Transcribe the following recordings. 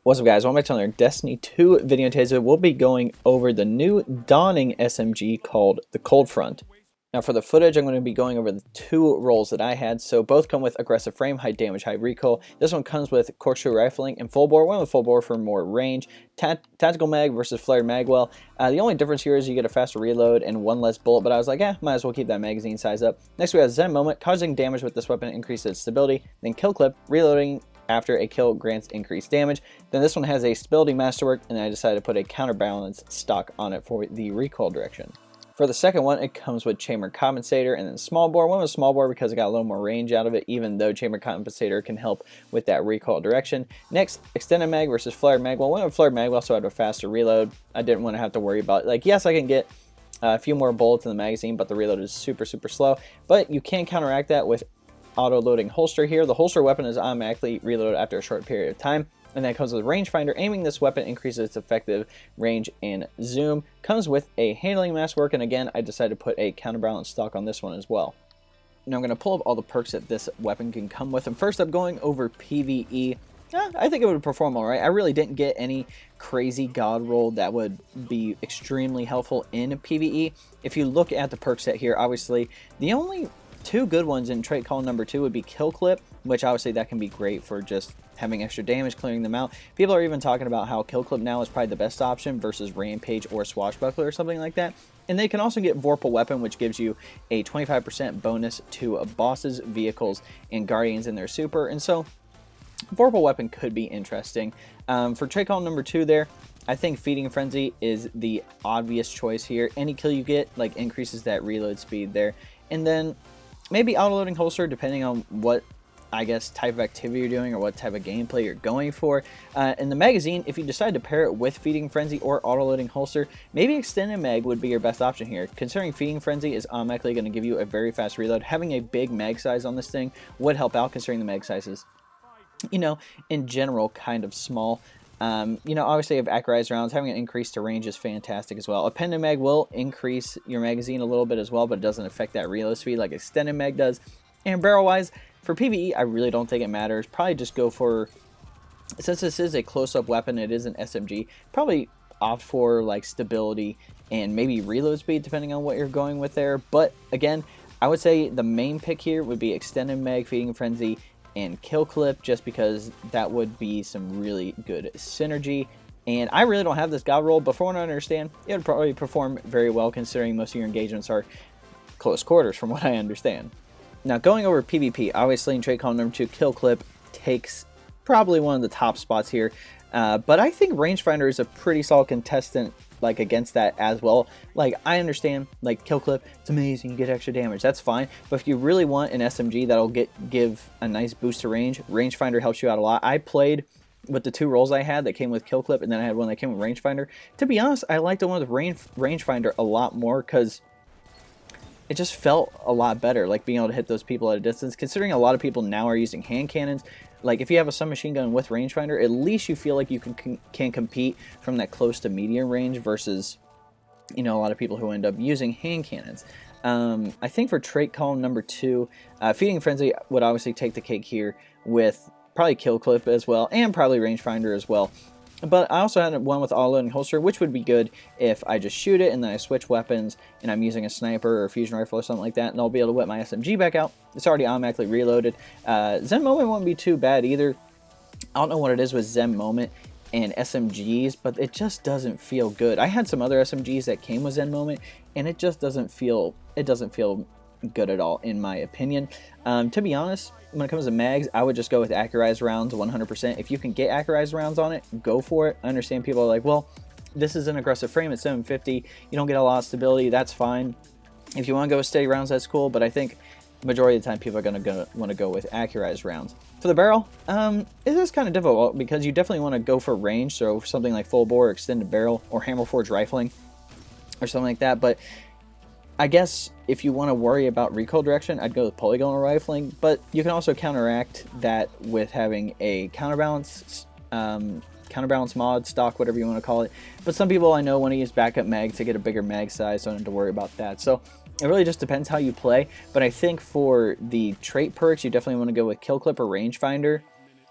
What's up guys, welcome back to another Destiny 2 video. Today we'll be going over the new dawning SMG called the Cold Front. Now for the footage, I'm going to be going over the two roles that I had. So both come with aggressive frame, high damage, high recoil. This one comes with corkscrew rifling and full bore. One with full bore for more range. Tactical mag versus flared magwell. The only difference here is you get a faster reload and one less bullet, but I was like, might as well keep that magazine size up. Next we have Zen Moment. Causing damage with this weapon increases its stability. Then kill clip, reloading after a kill grants increased damage. Then this one has a stability masterwork, and I decided to put a counterbalance stock on it for the recoil direction. For the second one, it comes with chamber compensator and then small bore. One was small bore because I got a little more range out of it, even though chamber compensator can help with that recoil direction. Next, extended mag versus flared magwell. One with flared magwell, so I had a faster reload. I didn't want to have to worry about, like, yes, I can get a few more bullets in the magazine, but the reload is super slow. But you can counteract that with auto-loading holster here. The holster weapon is automatically reloaded after a short period of time, and that comes with rangefinder. Aiming this weapon increases its effective range and zoom. Comes with a handling masterwork, and again, I decided to put a counterbalance stock on this one as well. Now I'm going to pull up all the perks that this weapon can come with, and first I'm going over PVE. I think it would perform alright. I really didn't get any crazy god roll that would be extremely helpful in PVE. If you look at the perk set here, obviously the only two good ones in trait call number 2 would be kill clip, which obviously that can be great for just having extra damage, clearing them out. People are even talking about how kill clip now is probably the best option versus rampage or swashbuckler or something like that. And they can also get vorpal weapon, which gives you a 25% bonus to bosses, vehicles, and guardians in their super. And so vorpal weapon could be interesting. For trait call number 2 there, I think Feeding Frenzy is the obvious choice here. Any kill you get like increases that reload speed there. And then maybe auto-loading holster, depending on what, I guess, type of activity you're doing or what type of gameplay you're going for. In the magazine, if you decide to pair it with Feeding Frenzy or auto-loading holster, maybe extended mag would be your best option here. Considering Feeding Frenzy is automatically going to give you a very fast reload, having a big mag size on this thing would help out, considering the mag sizes, you know, in general, kind of small. You know, obviously you have accurized rounds. Having an increase to range is fantastic as well. A pendant mag will increase your magazine a little bit as well, but it doesn't affect that reload speed like extended mag does. And barrel wise, for PvE, I really don't think it matters. Probably just go for, since this is a close-up weapon, it is an SMG, probably opt for like stability and maybe reload speed depending on what you're going with there. But again, I would say the main pick here would be extended mag, Feeding Frenzy, and kill clip, just because that would be some really good synergy. And I really don't have this god roll, but from what I understand, it would probably perform very well considering most of your engagements are close quarters from what I understand. Now going over PvP, obviously in trait call number 2, kill clip takes probably one of the top spots here, but I think rangefinder is a pretty solid contestant like against that as well. Like, I understand, like, kill clip, it's amazing, you get extra damage, that's fine, but if you really want an SMG that'll give a nice boost to range, rangefinder helps you out a lot. I played with the two rolls I had that came with kill clip, and then I had one that came with rangefinder. To be honest, I liked the one with rangefinder a lot more because it just felt a lot better, like being able to hit those people at a distance, considering a lot of people now are using hand cannons. Like, if you have a submachine gun with rangefinder, at least you feel like you can compete from that close to medium range versus, you know, a lot of people who end up using hand cannons. I think for trait column number 2, Feeding Frenzy would obviously take the cake here with probably kill clip as well, and probably rangefinder as well. But I also had one with auto-loading holster, which would be good if I just shoot it and then I switch weapons and I'm using a sniper or a fusion rifle or something like that, and I'll be able to whip my SMG back out. It's already automatically reloaded. Zen Moment won't be too bad either. I don't know what it is with Zen Moment and SMGs, but it just doesn't feel good. I had some other SMGs that came with Zen Moment, and it just doesn't feel good at all, in my opinion. To be honest, when it comes to mags, I would just go with accurized rounds 100%. If you can get accurized rounds on it, go for it. I understand people are like, well, this is an aggressive frame at 750, you don't get a lot of stability, that's fine. If you want to go with steady rounds, that's cool, but I think majority of the time people are going to want to go with accurized rounds. For the barrel, it is kind of difficult because you definitely want to go for range, so something like full bore, extended barrel, or hammer forge rifling, or something like that. But I guess if you want to worry about recoil direction, I'd go with polygonal rifling, but you can also counteract that with having a counterbalance mod, stock, whatever you want to call it. But some people I know want to use backup mags to get a bigger mag size, so I don't have to worry about that. So it really just depends how you play, but I think for the trait perks, you definitely want to go with kill clip or rangefinder.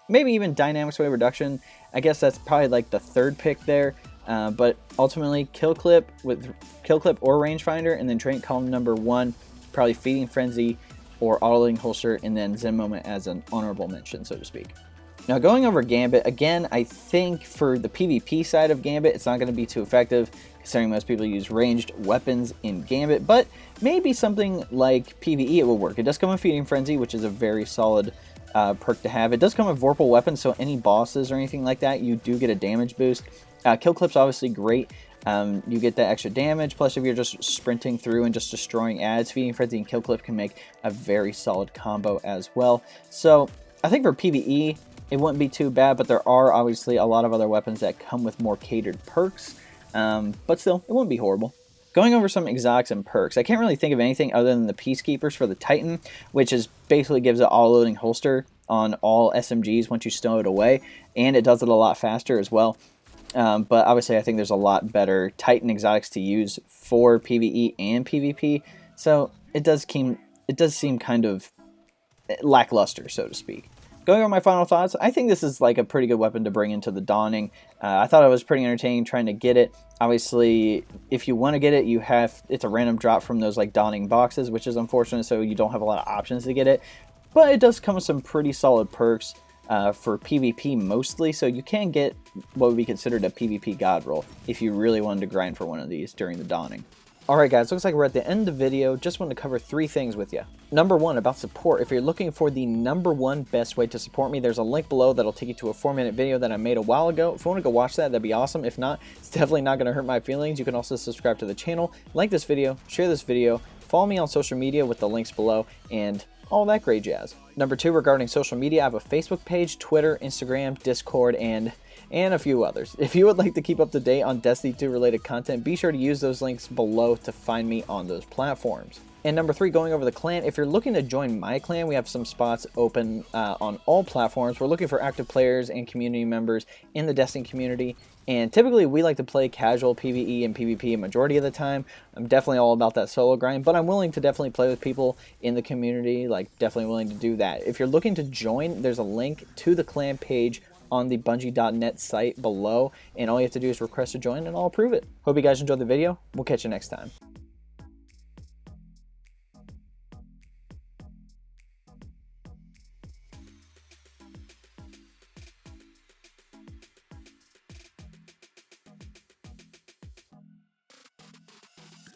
maybe even dynamic sway reduction. I guess that's probably like the third pick there. But ultimately, kill clip or rangefinder, and then trait column number 1, probably feeding frenzy or auto-loading holster, and then zen moment as an honorable mention, so to speak. Now going over Gambit, again, I think for the PvP side of Gambit, it's not going to be too effective, considering most people use ranged weapons in Gambit, but maybe something like PvE it will work. It does come with Feeding Frenzy, which is a very solid perk to have. It does come with Vorpal weapons, so any bosses or anything like that, you do get a damage boost. Kill clip's obviously great. You get that extra damage, plus if you're just sprinting through and just destroying ads, Feeding Frenzy and kill clip can make a very solid combo as well. So I think for PvE, it wouldn't be too bad, but there are obviously a lot of other weapons that come with more catered perks, but still, it wouldn't be horrible. Going over some exotics and perks, I can't really think of anything other than the Peacekeepers for the Titan, which is basically gives it auto-loading holster on all SMGs once you stow it away, and it does it a lot faster as well. But obviously I think there's a lot better Titan exotics to use for PvE and PvP, so it does seem kind of lackluster, so to speak. Going over my final thoughts, I think this is like a pretty good weapon to bring into the Dawning. I thought it was pretty entertaining trying to get it. Obviously, if you want to get it, it's a random drop from those like Dawning boxes, which is unfortunate, so you don't have a lot of options to get it. But it does come with some pretty solid perks for PvP mostly, so you can get what would be considered a PvP god roll if you really wanted to grind for one of these during the Dawning. Alright guys, looks like we're at the end of the video. Just wanted to cover 3 things with you. Number 1, about support. If you're looking for the number 1 best way to support me, there's a link below that'll take you to a 4-minute video that I made a while ago. If you want to go watch that, that'd be awesome. If not, it's definitely not going to hurt my feelings. You can also subscribe to the channel, like this video, share this video, follow me on social media with the links below, and all that great jazz. Number 2, regarding social media, I have a Facebook page, Twitter, Instagram, Discord, and a few others. If you would like to keep up to date on Destiny 2 related content, be sure to use those links below to find me on those platforms. And number 3, going over the clan, if you're looking to join my clan, we have some spots open on all platforms. We're looking for active players and community members in the Destiny community, and typically we like to play casual PvE and PvP a majority of the time. I'm definitely all about that solo grind, but I'm willing to definitely play with people in the community, like definitely willing to do that. If you're looking to join, there's a link to the clan page on the Bungie.net site below, and all you have to do is request to join and I'll approve it. Hope you guys enjoyed the video. We'll catch you next time.